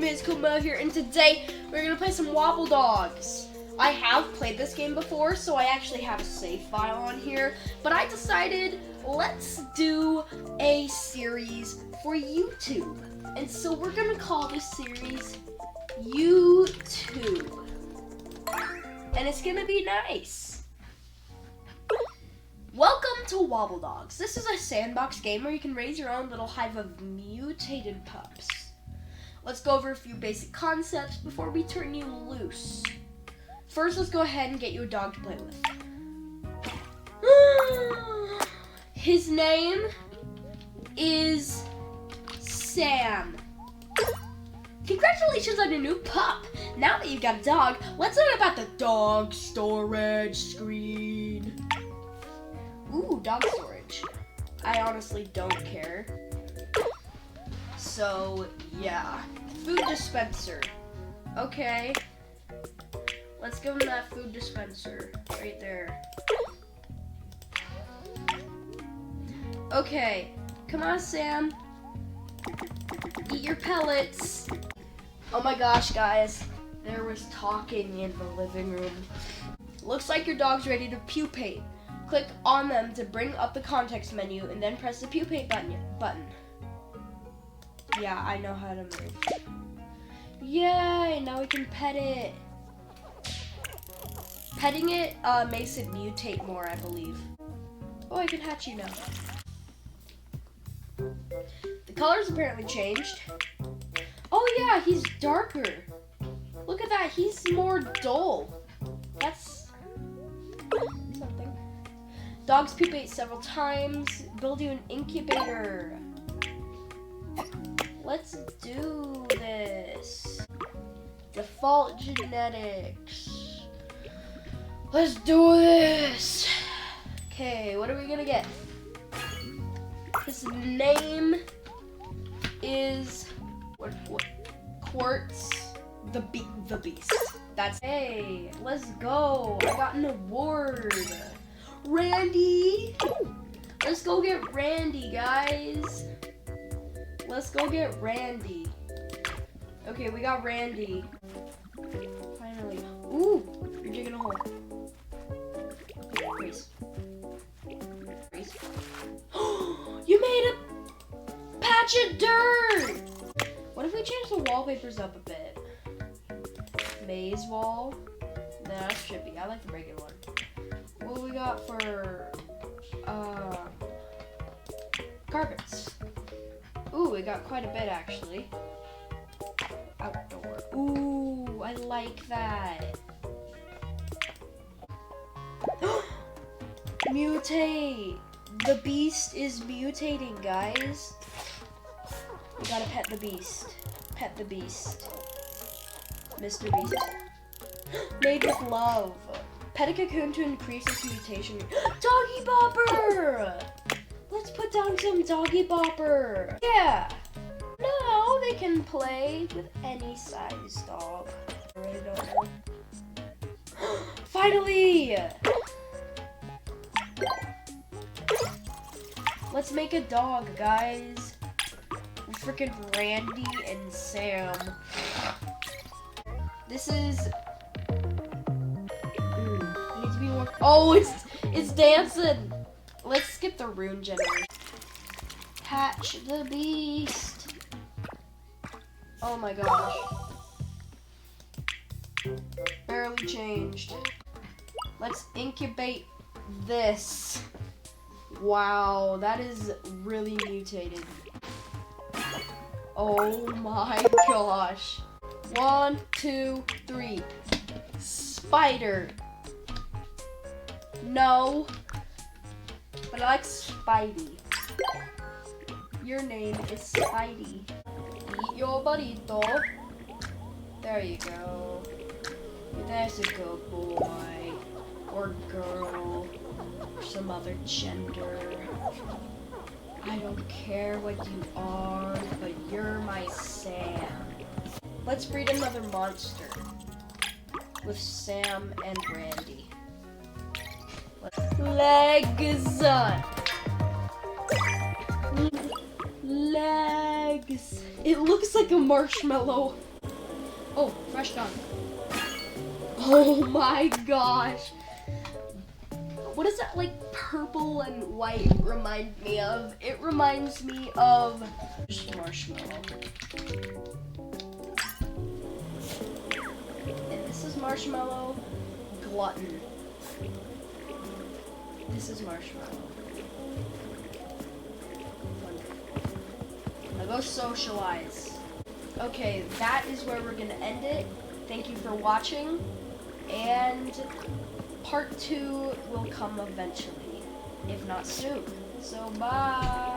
is Kumo here, and today we're gonna play some Wobbledogs. I have played this game before, so I actually have a save file on here, but I decided let's do a series for YouTube. And so we're gonna call this series YouTube. And it's gonna be nice. Welcome to Wobbledogs. This is a sandbox game where you can raise your own little hive of mutated pups. Let's go over a few basic concepts before we turn you loose. First, let's go ahead and get you a dog to play with. His name is Sam. Congratulations on your new pup. Now that you've got a dog, let's learn about the dog storage screen. Ooh, dog storage. I honestly don't care. So, yeah. Food dispenser. Okay. Let's give him that food dispenser right there. Okay. Come on, Sam. Eat your pellets. Oh my gosh, guys. There was talking in the living room. Looks like your dog's ready to pupate. Click on them to bring up the context menu and then press the pupate button. Yeah, I know how to move. Yay, now we can pet it. Petting it makes it mutate more, I believe. Oh, I can hatch you now. The color's apparently changed. Oh yeah, he's darker. Look at that, he's more dull. That's something. Dogs pupate several times. Build you an incubator. Let's do this. Default genetics. Let's do this. Okay, what are we gonna get? His name is Quartz the Beast. That's hey. Let's go. I got an award. Randy. Let's go get Randy, guys. Let's go get Randy. Okay, we got Randy. Finally. Ooh, you're digging a hole. Race. You made a patch of dirt! What if we change the wallpapers up a bit? Maze wall? Nah, that's trippy. I like the regular one. What we got for carpets? Ooh, we got quite a bit actually. Outdoor. Ooh, I like that. Mutate! The beast is mutating, guys. We gotta pet the beast. Pet the beast. Mr. Beast. Made with love. Pet a cocoon to increase its mutation. Doggy bopper! Let's put down some doggy bopper. Yeah! Now they can play with any size dog. I really don't know. Finally! Let's make a dog, guys. Freaking Randy and Sam. This is. Needs to be more. Oh, it's dancing. Let's skip the rune generator. Hatch the beast. Oh my gosh. Barely changed. Let's incubate this. Wow, that is really mutated. Oh my gosh. 1, 2, 3. Spider. No. But I like Spidey. Your name is Spidey. Eat your burrito. There you go. That's a good boy. Or girl. Or some other gender. I don't care what you are, but you're my Sam. Let's breed another monster. With Sam and Randy. Legs. Legs. It looks like a marshmallow. Oh, fresh gun. Oh my gosh. What does that like purple and white remind me of? It reminds me of marshmallow. And this is marshmallow glutton. This is marshmallow. Wonderful. Now go socialize. Okay, that is where we're gonna end it. Thank you for watching. And part 2 will come eventually, if not soon. So bye.